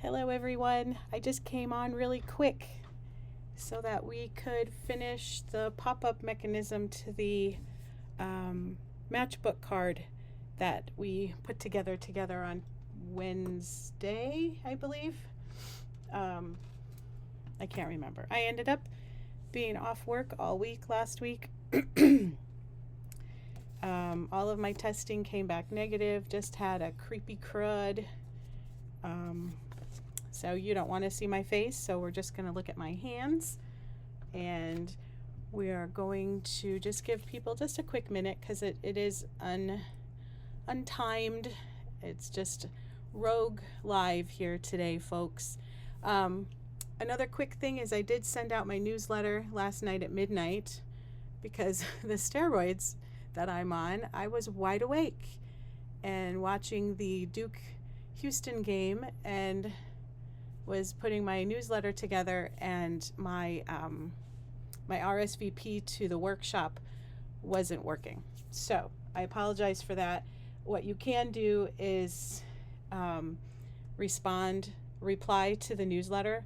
Hello everyone. I just came on really quick so that we could finish the pop-up mechanism to the Matchbook card that we put together on Wednesday, I believe. I can't remember. I ended up being off work all week last week. All of my testing came back negative, just had a creepy crud. So you don't want to see my face, so we're just going to look at my hands, and we are going to just give people just a quick minute because it is untimed. It's just rogue live here today, folks. Another quick thing is I did send out my newsletter last night at midnight because the steroids that I'm on, I was wide awake and watching the Duke Houston game and was putting my newsletter together, and my my RSVP to the workshop wasn't working. So I apologize for that. What you can do is reply to the newsletter,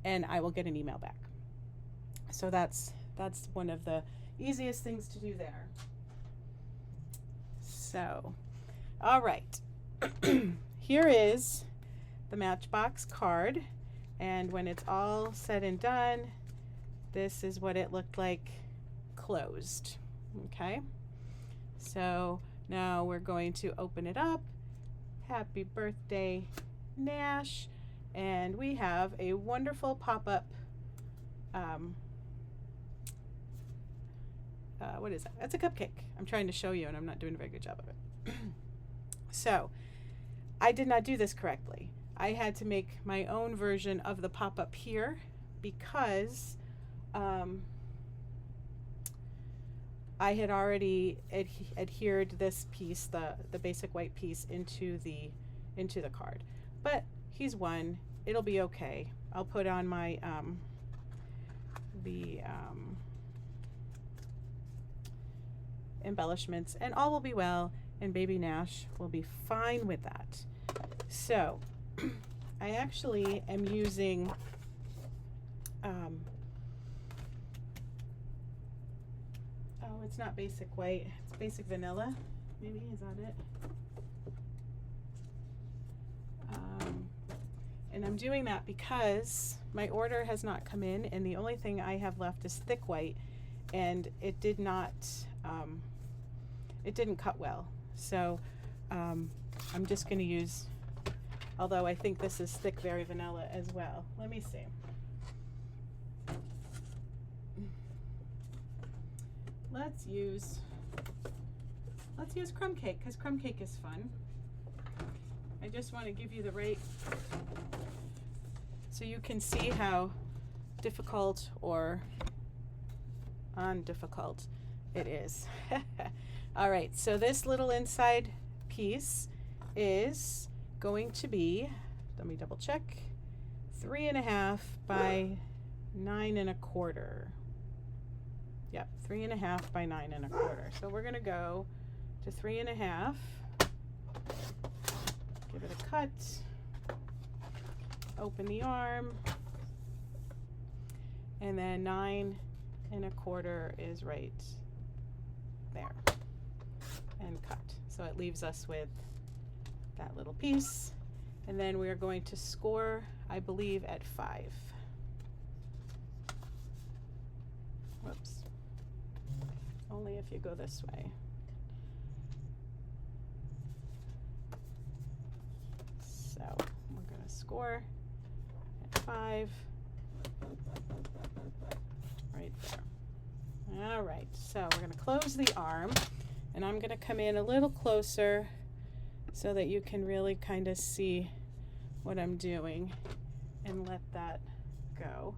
and I will get an email back. So that's one of the easiest things to do there. So, all right. Here is the Matchbox card, and when it's all said and done, this is what it looked like closed. Okay, so now we're going to open it up. Happy birthday, Nash. And we have a wonderful pop-up what is that? That's a cupcake. I'm trying to show you and I'm not doing a very good job of it. So I did not do this correctly. I had to make my own version of the pop-up here because I had already adhered this piece, the basic white piece, into the card. But he's won. It'll be okay. I'll put on my embellishments and all will be well, and baby Nash will be fine with that. So I actually am using oh, it's not basic white, it's basic vanilla. Maybe, is that it? And I'm doing that because my order has not come in, and the only thing I have left is thick white, and it did not it didn't cut well. So I'm just going to use, although I think this is thick berry vanilla as well. Let me see. Let's use crumb cake because crumb cake is fun. I just want to give you the right so you can see how difficult or undifficult it is. All right, so this little inside piece is going to be, let me double check, 3.5 by 9.25. Yep, 3.5 by 9.25. So we're gonna go to 3.5. Give it a cut. Open the arm, and then 9.25 is right there, and cut. So it leaves us with that little piece, and then we are going to score, I believe, at 5. Whoops. Only if you go this way. So we're going to score at 5 right there. All right, so we're going to close the arm, and I'm going to come in a little closer so that you can really kind of see what I'm doing and let that go.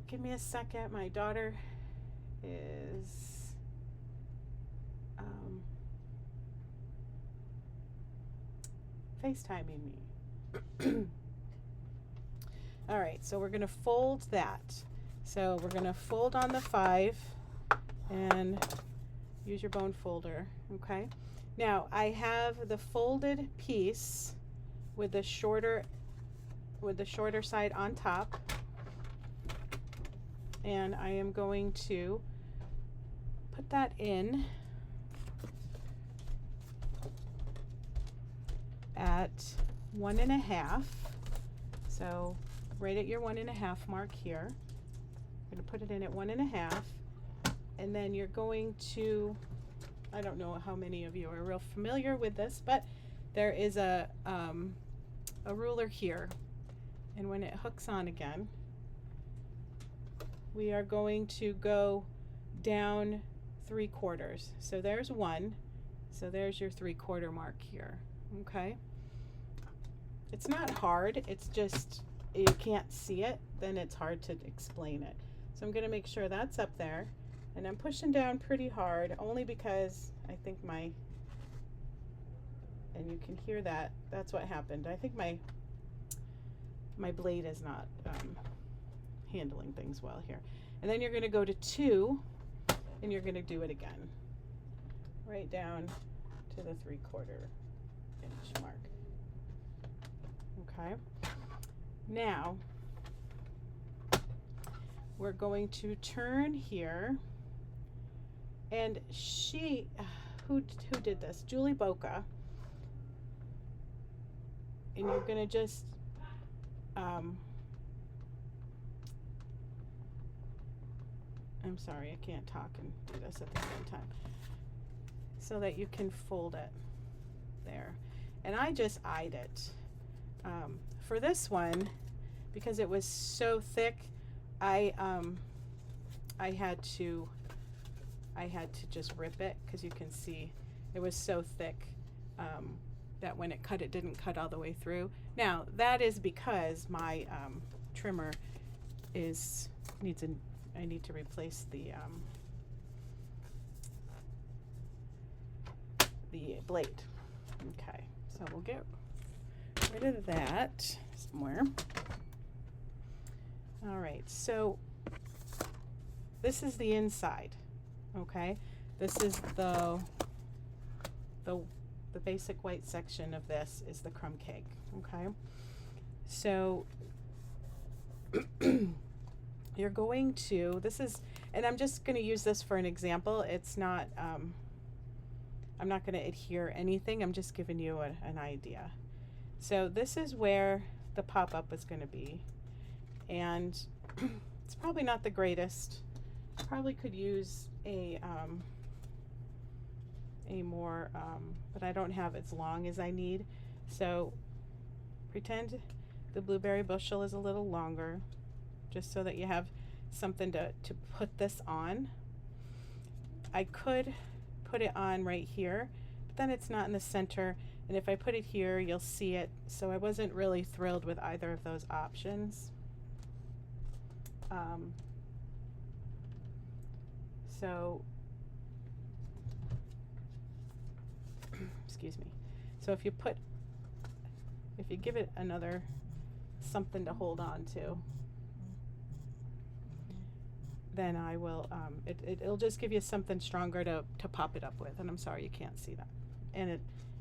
Give me a second. My daughter is FaceTiming me. All right, so we're going to fold that. So we're going to fold on the 5 and use your bone folder, okay? Now I have the folded piece with the shorter with the shorter side on top, and I am going to put that in at 1.5. So right at your 1.5 mark here. I'm going to put it in at 1.5, and then you're going to, I don't know how many of you are real familiar with this, but there is a ruler here, and when it hooks on again, we are going to go down 3/4. So there's 1, so there's your 3/4 mark here. Okay, it's not hard, it's just you can't see it, then it's hard to explain it. So I'm going to make sure that's up there, and I'm pushing down pretty hard only because I think and you can hear that, that's what happened. I think my blade is not handling things well here. And then you're going to go to 2, and you're going to do it again, right down to the 3/4 inch mark. Okay, now we're going to turn here, and who did this? Julie Boca. And you're going to just I'm sorry, I can't talk and do this at the same time, so that you can fold it there. And I just eyed it. For this one, because it was so thick, I had to just rip it, because you can see it was so thick that when it cut, it didn't cut all the way through. Now that is because my trimmer I need to replace the blade. Okay, so we'll get rid of that somewhere. All right, so this is the inside. Okay, this is the basic white section of this is the crumb cake. Okay, so you're going to, and I'm just going to use this for an example. It's not, I'm not going to adhere anything. I'm just giving you an idea. So this is where the pop-up is going to be, and it's probably not the greatest. Probably could use a more, but I don't have as long as I need. So pretend the blueberry bushel is a little longer, just so that you have something to put this on. I could put it on right here, but then it's not in the center, and if I put it here, you'll see it. So I wasn't really thrilled with either of those options. So excuse me. So if you give it another something to hold on to, then I will, it'll just give you something stronger to pop it up with. And I'm sorry you can't see that. And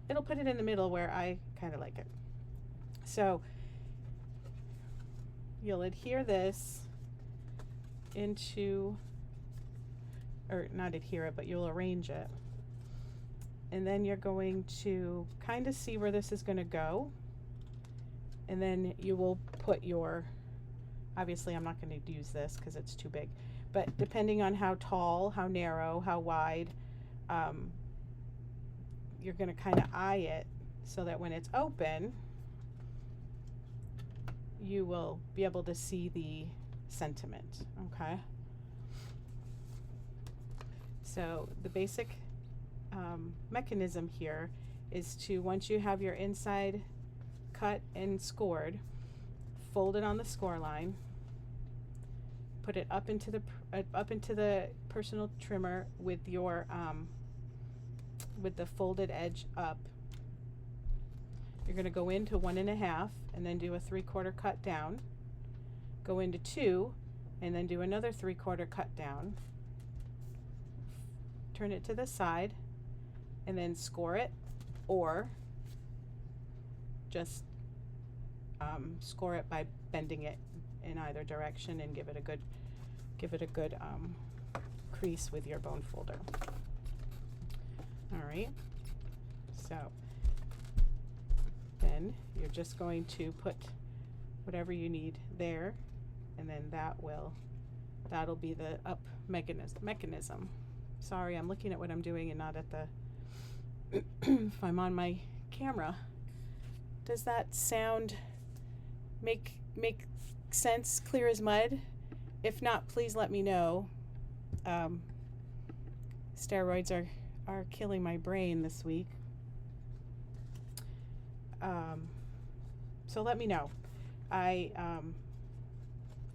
it'll put it in the middle where I kind of like it. So you'll adhere this into, or not adhere it, but you'll arrange it. And then you're going to kind of see where this is going to go. And then you will put your, obviously I'm not going to use this because it's too big, but depending on how tall, how narrow, how wide, you're going to kind of eye it so that when it's open, you will be able to see the sentiment. Okay, so the basic mechanism here is to, once you have your inside cut and scored, fold it on the score line, put it up into the personal trimmer with your with the folded edge up. You're going to go into 1.5 and then do a 3/4 cut down, go into 2 and then do another 3/4 cut down, turn it to the side and then score it, or just score it by bending it in either direction and give it a good crease with your bone folder. All right, so then you're just going to put whatever you need there, and then that'll be the up mechanism. Sorry, I'm looking at what I'm doing and not at the if I'm on my camera. Does that sound make sense, clear as mud? If not, please let me know. Steroids are killing my brain this week. So let me know. I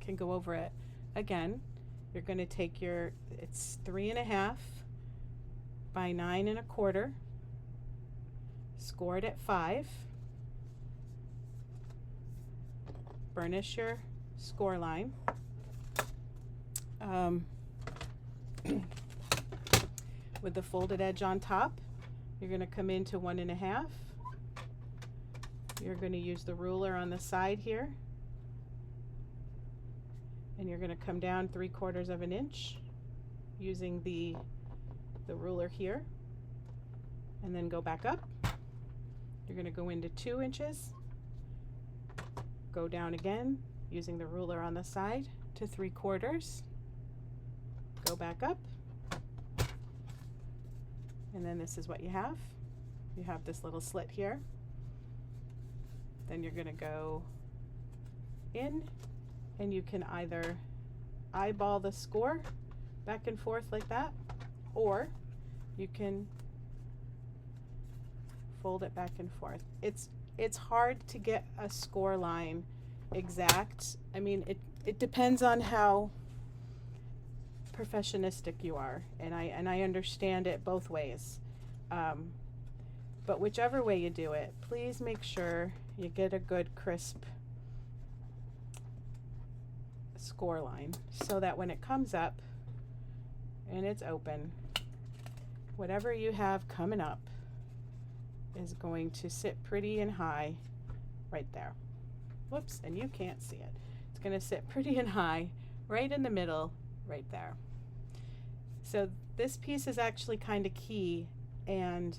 can go over it again. You're going to take it's 3.5 by 9 1/4. Score it at 5. Burnish your score line. With the folded edge on top, you're going to come into 1.5. You're going to use the ruler on the side here, and you're going to come down 3/4 of an inch using the ruler here, and then go back up. You're going to go into 2 inches, go down again using the ruler on the side to 3/4, go back up, and then this is what you have. You have this little slit here. Then you're going to go in, and you can either eyeball the score back and forth like that, or you can fold it back and forth. It's hard to get a score line exact. I mean, it depends on how perfectionistic you are, and I understand it both ways. But whichever way you do it, please make sure you get a good crisp score line so that when it comes up and it's open, whatever you have coming up is going to sit pretty and high right there. Whoops, and you can't see it. It's going to sit pretty and high right in the middle right there. So this piece is actually kind of key, and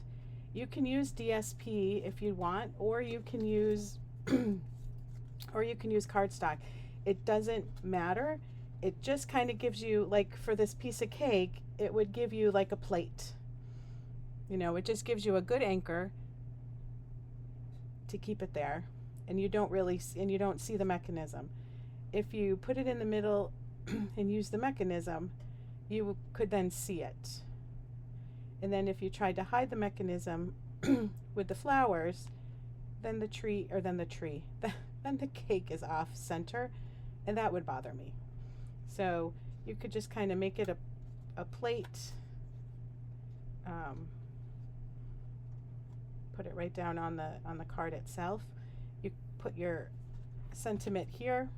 you can use DSP if you want, or you can use cardstock. It doesn't matter. It just kind of gives you, like for this piece of cake, it would give you like a plate. You know, it just gives you a good anchor to keep it there, and you don't see the mechanism. If you put it in the middle and use the mechanism, you could then see it. And then if you tried to hide the mechanism with the flowers, then the cake is off center, and that would bother me. So you could just kind of make it a plate, put it right down on the card itself. You put your sentiment here.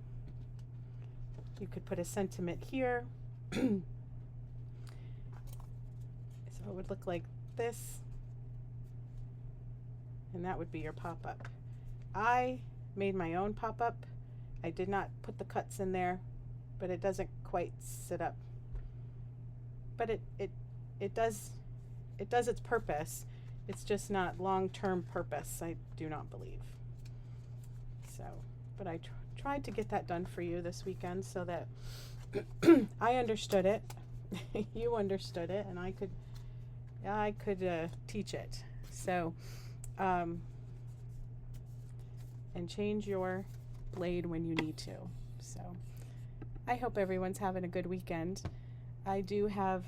You could put a sentiment here. So it would look like this, and that would be your pop-up. I made my own pop-up. I did not put the cuts in there, but it doesn't quite sit up. But it does its purpose. It's just not long-term purpose, I do not believe. So, but I tried to get that done for you this weekend so that I understood it, you understood it, and I could teach it. So, and change your blade when you need to. So, I hope everyone's having a good weekend. I do have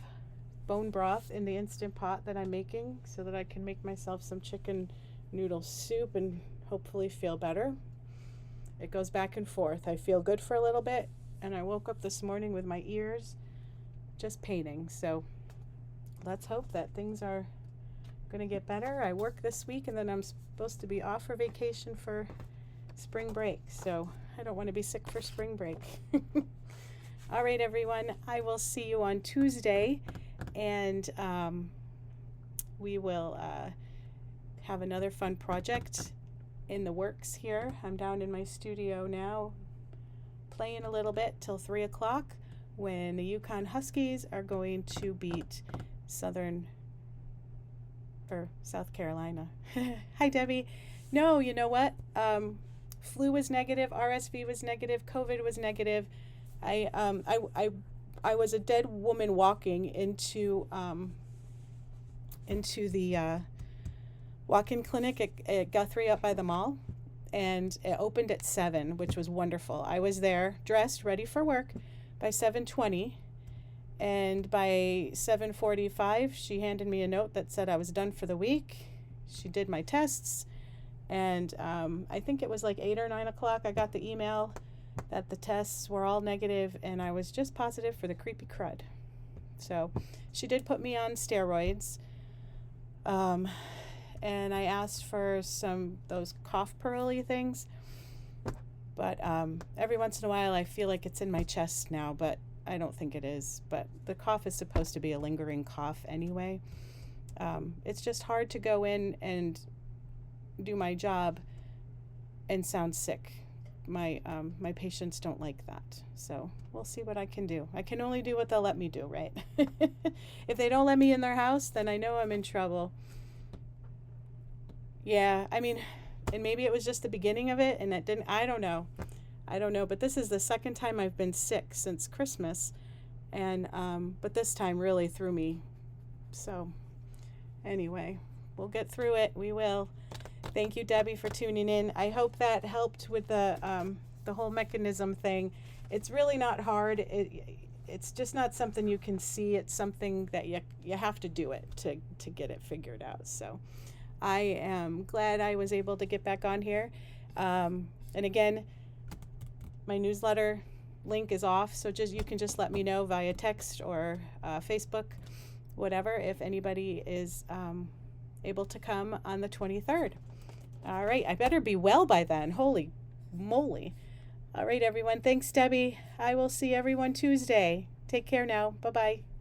bone broth in the Instant Pot that I'm making so that I can make myself some chicken noodle soup and hopefully feel better. It goes back and forth. I feel good for a little bit, and I woke up this morning with my ears just paining. So let's hope that things are going to get better. I work this week, and then I'm supposed to be off for vacation for spring break. So I don't want to be sick for spring break. All right, everyone. I will see you on Tuesday, and we will have another fun project in the works here. I'm down in my studio now playing a little bit till 3 o'clock when the Yukon Huskies are going to beat South Carolina. Hi, Debbie. No, you know what? Flu was negative, RSV was negative, COVID was negative. I was a dead woman walking into the walk-in clinic at Guthrie up by the mall, and it opened at 7, which was wonderful. I was there dressed, ready for work by 7:20, and by 7:45 she handed me a note that said I was done for the week. She did my tests, and I think it was like 8 or 9 o'clock I got the email that the tests were all negative and I was just positive for the creepy crud. So she did put me on steroids, and I asked for those cough pearly things, but every once in a while I feel like it's in my chest now, but I don't think it is. But the cough is supposed to be a lingering cough anyway. It's just hard to go in and do my job and sound sick. My patients don't like that, so we'll see what I can do. I can only do what they'll let me do, right? If they don't let me in their house, then I know I'm in trouble. Yeah, I mean, and maybe it was just the beginning of it and it didn't, I don't know, but this is the second time I've been sick since Christmas, and but this time really threw me. So anyway, we'll get through it. We will. Thank you, Debbie, for tuning in. I hope that helped with the whole mechanism thing. It's really not hard. It's just not something you can see. It's something that you have to do it to get it figured out. So I am glad I was able to get back on here. And again, my newsletter link is off, so you can just let me know via text or Facebook, whatever, if anybody is able to come on the 23rd. All right, I better be well by then. Holy moly. All right, everyone. Thanks, Debbie. I will see everyone Tuesday. Take care now. Bye-bye.